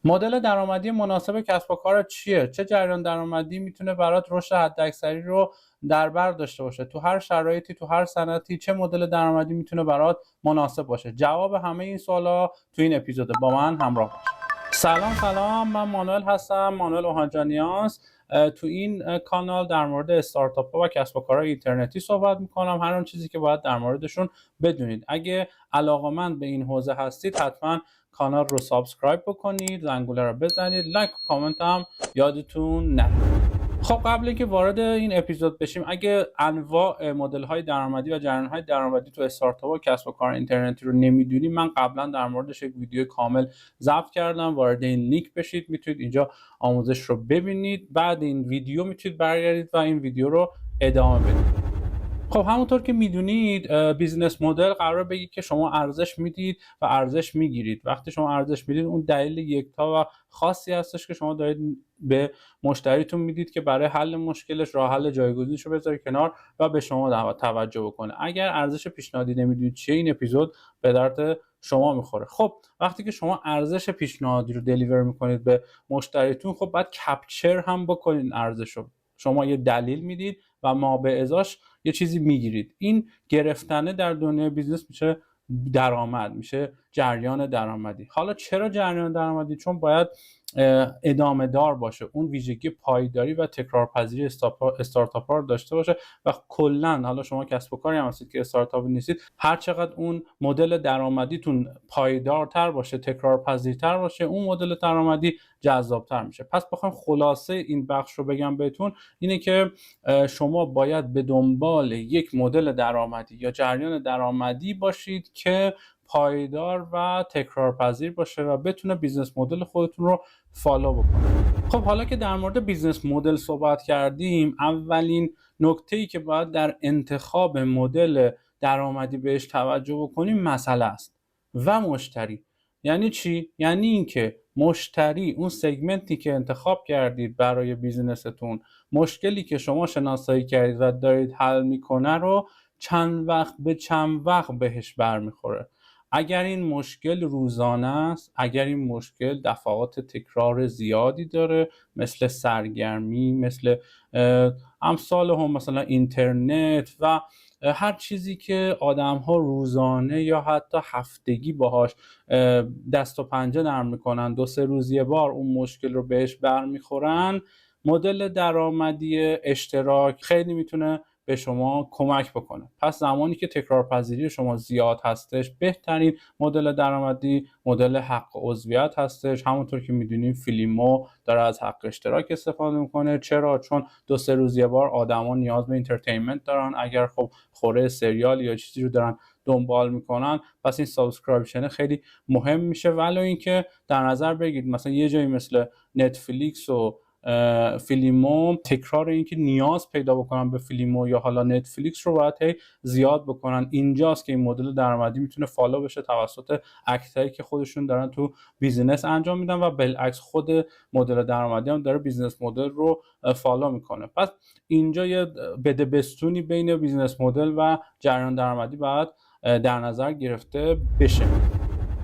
مدل درآمدی مناسب کسب و کار چیه؟ چه جریان درآمدی میتونه برات رشد حداکثری رو در بر داشته باشه؟ تو هر شرایطی، تو هر صنعتی چه مدل درآمدی میتونه برات مناسب باشه؟ جواب همه این سوالا تو این اپیزود. با من همراه باش. سلام، من مانوئل هستم، مانوئل اوهانجانیانس. تو این کانال در مورد استارتاپ ها و کسب و کارهای اینترنتی صحبت میکنم، هر اون چیزی که باید در موردشون بدونید. اگه علاقه‌مند به این حوزه هستید حتما کانال رو سابسکرایب بکنید، زنگوله رو بزنید، لایک و کامنت هم یادتون نره. خب قبل اینکه وارد این اپیزود بشیم، اگه انواع مدل‌های درآمدی و جریان‌های درآمدی تو استارتاپ و کسب و کار اینترنتی رو نمیدونی، من قبلا در موردش یک ویدیو کامل ضبط کردم. وارد این لینک بشید، میتونید اینجا آموزش رو ببینید. بعد این ویدیو میتونید برگردید و این ویدیو رو ادامه بدید. خب همونطور که میدونید بیزنس مدل قرار بگید که شما ارزش میدید و ارزش میگیرید. وقتی شما ارزش میدید، اون دلیل یکتا و خاصی هستش که شما دارید به مشتریتون میدید که برای حل مشکلش راه حل جایگزینش رو بذاره کنار و به شما توجه بکنه. اگر ارزش پیشنهادی نمیدونید چیه، این اپیزود به درد شما میخوره. خب وقتی که شما ارزش پیشنهادی رو دلیور میکنید به مشتریتون، خب باید کپچر هم بکنید ارزش رو. شما یه دلیل میدید و ما به ازاش یه چیزی میگیرید. این گرفتنه در دنیای بیزنس میشه درآمد، میشه جریان درآمدی. حالا چرا جریان درآمدی؟ چون باید ادامه دار باشه، اون ویژگی پایداری و تکرارپذیری استارتاپ ها رو داشته باشه. و کلا حالا شما کسب و کاری هم هستید که استارتاپ نیستید، هر چقدر اون مدل درآمدیتون پایدارتر باشه، تکرارپذیرتر باشه، اون مدل درآمدی جذابتر میشه. پس بخوام خلاصه این بخش رو بگم بهتون، اینه که شما باید به دنبال یک مدل درآمدی یا جریان درآمدی باشید که پایدار و تکرارپذیر باشه و بتونه بیزنس مدل خودتون رو فالو بکنه. خب حالا که در مورد بیزنس مدل صحبت کردیم، اولین نکته‌ای که باید در انتخاب مدل درآمدی بهش توجه بکنیم مسئله است و مشتری. یعنی چی؟ یعنی اینکه مشتری، اون سگمنتی که انتخاب کردید برای بیزنستون، مشکلی که شما شناسایی کردید و دارید حل میکنه رو چند وقت بهش برمیخوره. اگر این مشکل روزانه است، اگر این مشکل دفعات تکرار زیادی داره، مثل سرگرمی، مثل امثال هم مثلا اینترنت و هر چیزی که آدم ها روزانه یا حتی هفتگی باهاش دست و پنجه نرم میکنن، 2-3 روز یه بار اون مشکل رو بهش برمیخورن، مدل درآمدی اشتراک خیلی میتونه به شما کمک بکنه. پس زمانی که تکرارپذیری شما زیاد هستش، بهترین مدل درآمدی مدل حق عضویت هستش. همونطور که میدونیم فیلیمو داره از حق اشتراک استفاده میکنه. چرا؟ چون 2-3 روز یه بار آدما نیاز به اینترتینمنت دارن. اگر خب خوره سریال یا چیزی رو دارن دنبال میکنن، پس این سابسکرایبشن خیلی مهم میشه. ولی اینکه در نظر بگیرید مثلا یه جایی مثل نتفلیکس و فیلیمو، تکرار این که نیاز پیدا بکنن به فیلیمو یا حالا نتفلیکس رو باید زیاد بکنن. اینجاست که این مدل درآمدی میتونه فالو بشه توسط اکتایی که خودشون دارن تو بیزینس انجام میدن و بالعکس خود مدل درآمدی هم داره بیزینس مدل رو فالو میکنه. پس اینجا یه بده بستونی بین بیزینس مدل و جریان درآمدی باید در نظر گرفته بشه.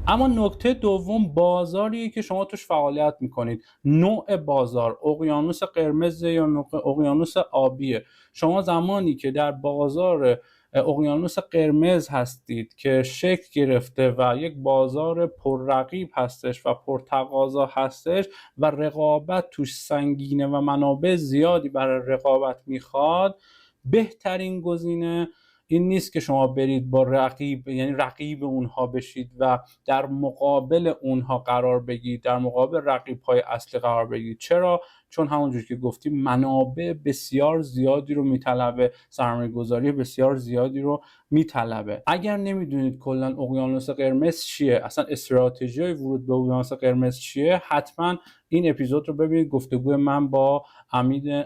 اما نکته دوم بازاریه که شما توش فعالیت میکنید. نوع بازار، اقیانوس قرمز یا اقیانوس آبیه. شما زمانی که در بازار اقیانوس قرمز هستید که شکل گرفته و یک بازار پررقیب هستش و پرتقاضا هستش و رقابت توش سنگینه و منابع زیادی برای رقابت میخواد، بهترین گزینه این نیست که شما برید با رقیب، یعنی رقیب اونها بشید و در مقابل اونها قرار بگیرید، در مقابل رقیب‌های اصلی قرار بگیرید. چرا؟ چون همونجوری که گفتیم منابع بسیار زیادی رو میطلبه، سرمایه‌گذاری بسیار زیادی رو میطلبه. اگر نمیدونید کلا اقیانوس قرمز چیه، اصلا استراتژی ورود به اقیانوس قرمز چیه، حتما این اپیزود رو ببینید. گفتگوی من با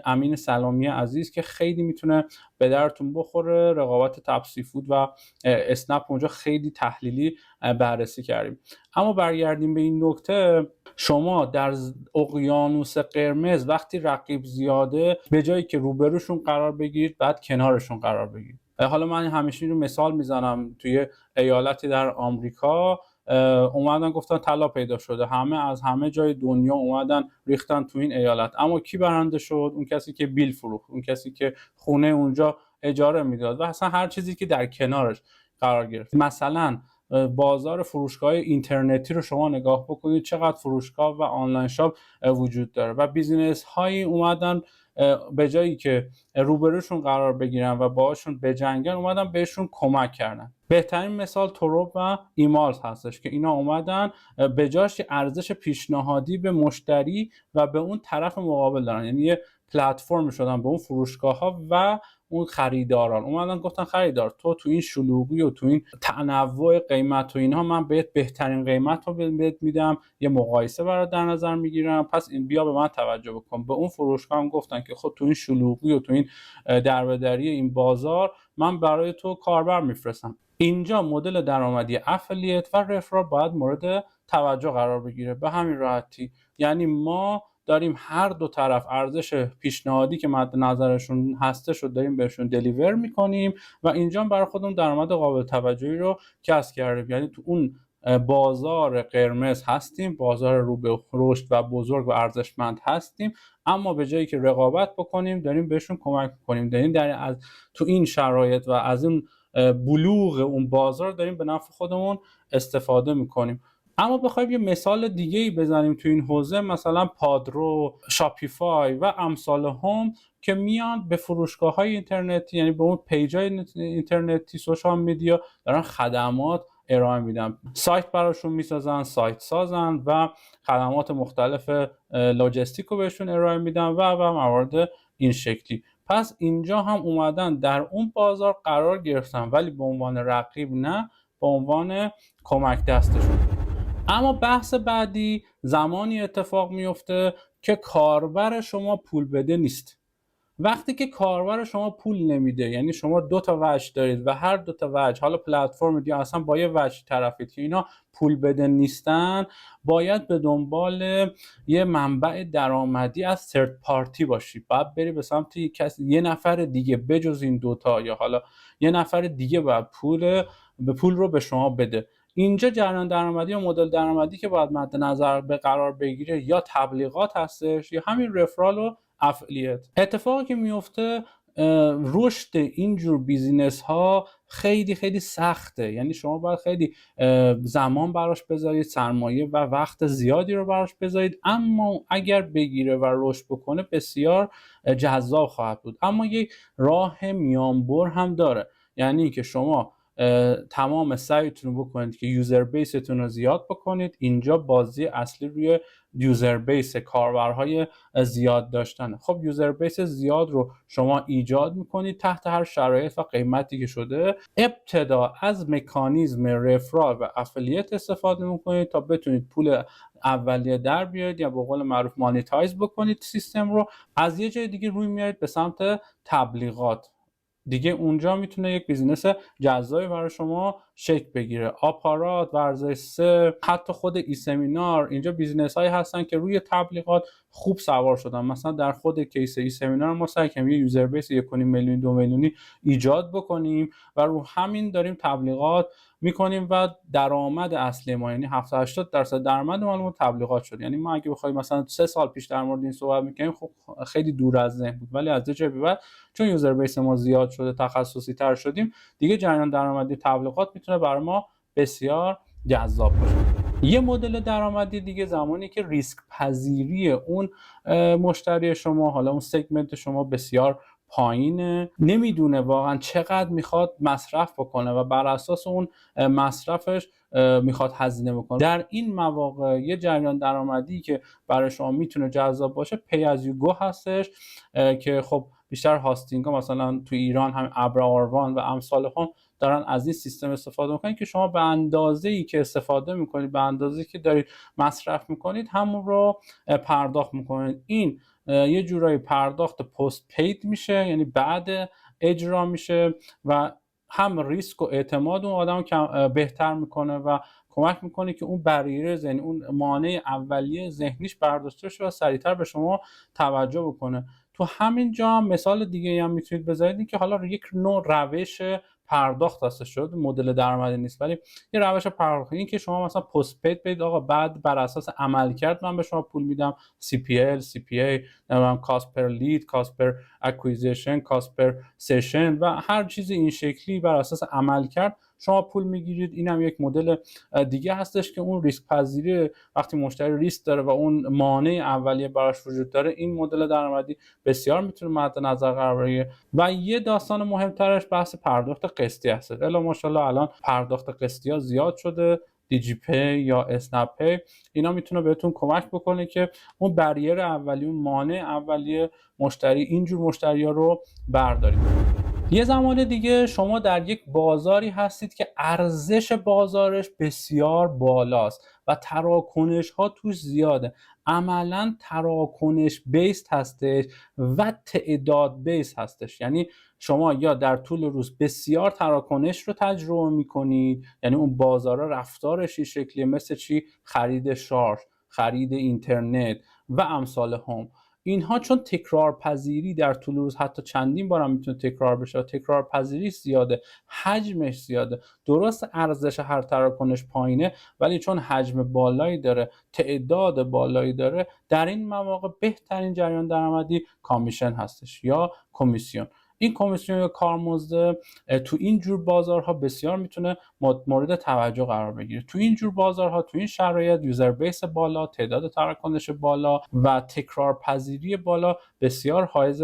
امین سلامی عزیز که خیلی میتونه به درتون بخوره. رقابت تپسی فود و اسنپ اونجا خیلی تحلیلی بررسی کردیم. اما برگردیم به این نکته، شما در اقیانوس قرمز وقتی رقیب زیاده، به جایی که روبروشون قرار بگیرید بعد کنارشون قرار بگیرید. حالا من همیشه رو مثال میزنم. توی ایالتی در آمریکا اومدن گفتن طلا پیدا شده، همه از همه جای دنیا اومدن ریختن تو این ایالت. اما کی برنده شد؟ اون کسی که بیل فروخت، اون کسی که خونه اونجا اجاره میداد و اصلا هر چیزی که در کنارش قرار گرفت. مثلا بازار فروشگاه اینترنتی رو شما نگاه بکنید، چقدر فروشگاه و آنلاین شاپ وجود داره و بیزینس هایی اومدن به جایی که روبروشون قرار بگیرن و باهاشون بجنگن، اومدن بهشون کمک کردن. بهترین مثال توروب و ایمالز هستش که اینا اومدن به جاش ارزش پیشنهادی به مشتری و به اون طرف مقابل دارن، یعنی یه پلتفرم شدن به اون فروشگاه ها و اون خریداران. اومدن گفتن خریدار تو این شلوغی و تو این تنوع قیمت و اینها من بهت بهترین قیمت رو بهت میدم، یه مقایسه برات در نظر میگیرم، پس این بیا به من توجه بکن. به اون فروشگاه هم گفتن که خب تو این شلوغی و تو این دربدری این بازار من برای تو کاربر میفرستم. اینجا مدل درآمدی افیلیت و رفرال باید مورد توجه قرار بگیره. به همین راحتی، یعنی ما داریم هر دو طرف ارزش پیشنهادی که مد نظرشون هستش رو داریم بهشون دلیور میکنیم و اینجا برای خودمون درآمد قابل توجهی رو کسب کردیم. یعنی تو اون بازار قرمز هستیم، بازار رو به رشد و بزرگ و ارزشمند هستیم، اما به جایی که رقابت بکنیم داریم بهشون کمک میکنیم، داریم تو این شرایط و از اون بلوغ اون بازار داریم به نفع خودمون استفاده میکنیم. اما بخوایم یه مثال دیگه ای بزنیم تو این حوزه، مثلا پادرو، شاپیفای و امثال هم که میان به فروشگاه‌های اینترنتی، یعنی به اون پیج‌های اینترنتی، سوشال میدیا، دارن خدمات ارائه میدن، سایت براشون میسازن، سایت سازن و خدمات مختلف لوجستیک رو بهشون ارائه میدن و موارد این شکلی. پس اینجا هم اومدن در اون بازار قرار گرفتن، ولی به عنوان رقیب نه، به عنوان کمک دستشون. اما بحث بعدی زمانی اتفاق میفته که کاربر شما پول بده نیست. وقتی که کاربر شما پول نمیده، یعنی شما دو تا وجه دارید و هر دو تا وجه، حالا پلتفرم یا اصلا با یه وجه طرفید که اینا پول بده نیستن، باید به دنبال یه منبع درآمدی از ثرد پارتی باشی. باید بری به سمت یه نفر دیگه بجز این دوتا، یا حالا یه نفر دیگه باید پول رو به شما بده. اینجا جریان درآمدی و مدل درآمدی که باید مد نظر به قرار بگیره یا تبلیغات هستش یا همین رفرال و افیلیت. اتفاقی که میفته رشد اینجور بیزینس ها خیلی خیلی سخته، یعنی شما باید خیلی زمان براش بذارید، سرمایه و وقت زیادی رو براش بذارید، اما اگر بگیره و رشد بکنه بسیار جذاب خواهد بود. اما یک راه میانبر هم داره، یعنی که شما تمام سعیتون رو بکنید که یوزر بیستون رو زیاد بکنید. اینجا بازی اصلی روی یوزر بیس، کاربرهای زیاد داشتن. خب یوزر بیس زیاد رو شما ایجاد میکنید تحت هر شرایط و قیمتی که شده. ابتدا از مکانیزم رفرال و افیلیت استفاده میکنید تا بتونید پول اولیه در بیارید یا به قول معروف مانیتایز بکنید سیستم رو. از یه جای دیگه روی میارید به سمت تبلیغات. دیگه اونجا میتونه یک بیزینس جذابی برای شما شکل بگیره. آپارات، ورزش 3، حتی خود ای سمینار، اینجا بیزینس هایی هستن که روی تبلیغات خوب سوار شدن. مثلا در خود کیس ای سمینار ما سعی کردیم یه یوزر بیس 1.5 میلیون 2 میلیونی ایجاد بکنیم و رو همین داریم تبلیغات میکنیم و درآمد اصلی ما، یعنی 70-80% درآمد ما تبلیغات شد. یعنی ما اگه بخوایم مثلا 3 سال پیش در مورد این صحبت میکنیم، خب خیلی دور از ذهن بود، ولی از جای به بعد چون یوزر بیس ما زیاد شده، تخصصی تر شدیم، دیگه جریان درآمدی تبلیغات میتونه برای ما بسیار جذاب باشه. یه مدل درآمدی دیگه زمانی که ریسک پذیری اون مشتری شما، حالا اون سگمنت شما بسیار پایینه، نمیدونه واقعا چقدر میخواد مصرف بکنه و بر اساس اون مصرفش میخواد هزینه بکنه. در این مواقع یه جریان درآمدی که برای شما میتونه جذاب باشه پی از یو گو هستش که خب بیشتر هاستینگ ها مثلا تو ایران هم ابراروان و امثال هم دارن از این سیستم استفاده میکنن که شما به اندازه‌ای که استفاده میکنید، به اندازه‌ای که دارید مصرف میکنید همون رو پرداخت میکنید. این یه جورایی پرداخت پست پید میشه، یعنی بعد اجرا میشه و هم ریسک و اعتماد اون آدم رو بهتر میکنه و کمک میکنه که اون بریره ذهنی، اون مانع اولیه ذهنیش برداشته شه و سریعتر به شما توجه بکنه. تو همین جا هم مثال دیگه هم میتونید بذارید که حالا یک نوع روش پرداخت هست، شد مدل درآمدی نیست ولی یه روش پرداخت، این که شما مثلا پست پید بدید، آقا بعد بر اساس عملکرد من به شما پول میدم، CPL CPA، نمیدونم کاست پر لید، کاست پر اکویزیشن، کاست پر سشن و هر چیزی این شکلی بر اساس عملکرد شما پول میگیرید. این هم یک مدل دیگه هستش که اون ریسک پذیری، وقتی مشتری ریسک داره و اون مانع اولیه براش وجود داره، این مدل درآمدی بسیار میتونه مد نظر قرار بگیره. و یه داستان مهمترش بحث پرداخت قسطی هست. الا ماشاءالله الان پرداخت قسطی ها زیاد شده، دیجی پی یا اسنپ پی، اینا میتونه بهتون کمک بکنه که اون بریر اولیه، اون مانع اولیه مشتری، اینجور مشتری ها رو بردارید. یه زمان دیگه شما در یک بازاری هستید که ارزش بازارش بسیار بالاست و تراکنش ها توش زیاده، عملا تراکنش بیس هستش و تعداد بیس هستش. یعنی شما یا در طول روز بسیار تراکنش رو تجربه میکنید، یعنی اون بازار رفتارش این شکلیه، مثل چی؟ خرید شارژ، خرید اینترنت و امثال هم. اینها چون تکرار پذیری در طول روز حتی چندین بار هم میتونه تکرار بشه، تکرار پذیری زیاده، حجمش زیاده، درست ارزش هر تراکنش پایینه ولی چون حجم بالایی داره، تعداد بالایی داره، در این مواقع بهترین جریان درآمدی کامیشن هستش یا کمیسیون. این کمیسیون یا کارمزد تو این جور بازارها بسیار میتونه مورد توجه قرار بگیره. تو این جور بازارها، تو این شرایط، یوزر بیس بالا، تعداد تراکنش بالا و تکرار پذیری بالا بسیار حائز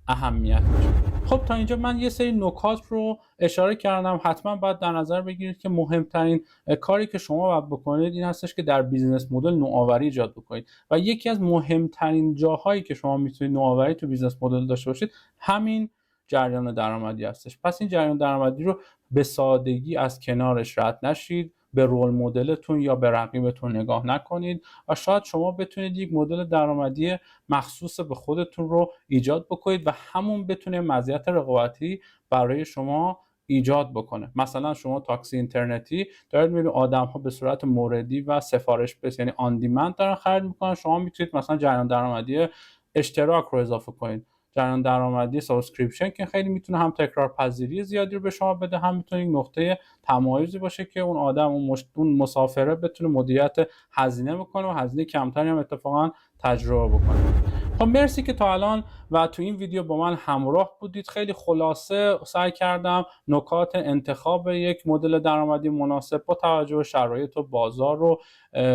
اهمیت میشه. خب تا اینجا من یه سری نکات رو اشاره کردم. حتما باید در نظر بگیرید که مهمترین کاری که شما باید بکنید این هستش که در بیزنس مدل نوآوری ایجاد بکنید و یکی از مهمترین جاهایی که شما میتونید نوآوری تو بیزنس مدل داشته باشید همین جریان درآمدی هستش. پس این جریان درآمدی رو به سادگی از کنارش رد نشید، به رول مدلتون یا به رقیبتون نگاه نکنید و شاید شما بتونید یک مدل درآمدی مخصوص به خودتون رو ایجاد بکنید و همون بتونه مزیت رقابتی برای شما ایجاد بکنه. مثلا شما تاکسی اینترنتی دارید میبینید آدم‌ها به صورت موردی و سفارش بس، یعنی آن دیمند دارن خرید میکنن، شما میتونید مثلا جریان درآمدی اشتراک رو اضافه کنید، جریان درآمدی سابسکریپشن که خیلی میتونه هم تکرار پذیری زیادی رو به شما بده، هم میتونه یک نقطه تمایزی باشه که اون آدم، اون مسافره بتونه مدیریت هزینه بکنه و هزینه کمتری هم اتفاقا تجربه بکنه. خب مرسی که تا الان و تو این ویدیو با من همراه بودید. خیلی خلاصه سعی کردم نکات انتخاب یک مدل درآمدی مناسب با توجه به شرایط و بازار رو،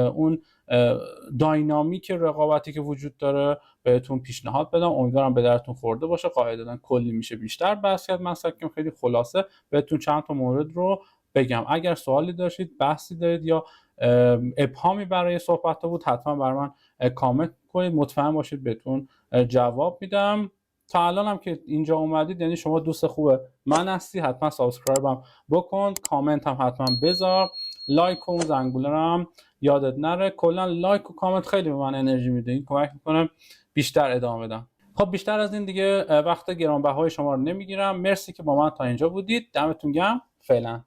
اون داینامیک رقابتی که وجود داره بهتون پیشنهاد بدم. امیدوارم به درتون خورده باشه. قاعدتا کلی میشه بیشتر بحث کرد، من سعی کردم خیلی خلاصه بهتون چند تا مورد رو بگم. اگر سوالی داشتید، بحثی دارید یا ابهامی برای صحبت بود، حتما برای من کامنت کنید، مطمئن باشید بهتون جواب میدم. تا الان هم که اینجا اومدید یعنی شما دوست خوبه من هستی، حتما سابسکرایبم بکن، کامنت هم حتما بذار، لایک و زنگوله‌ام یادت نره. کلا لایک و کامنت خیلی به من انرژی میده، این کمک میکنه بیشتر ادامه بدم. خب بیشتر از این دیگه وقت گرانبهای شما رو نمیگیرم. مرسی که با من تا اینجا بودید، دمتون گرم. فعلا.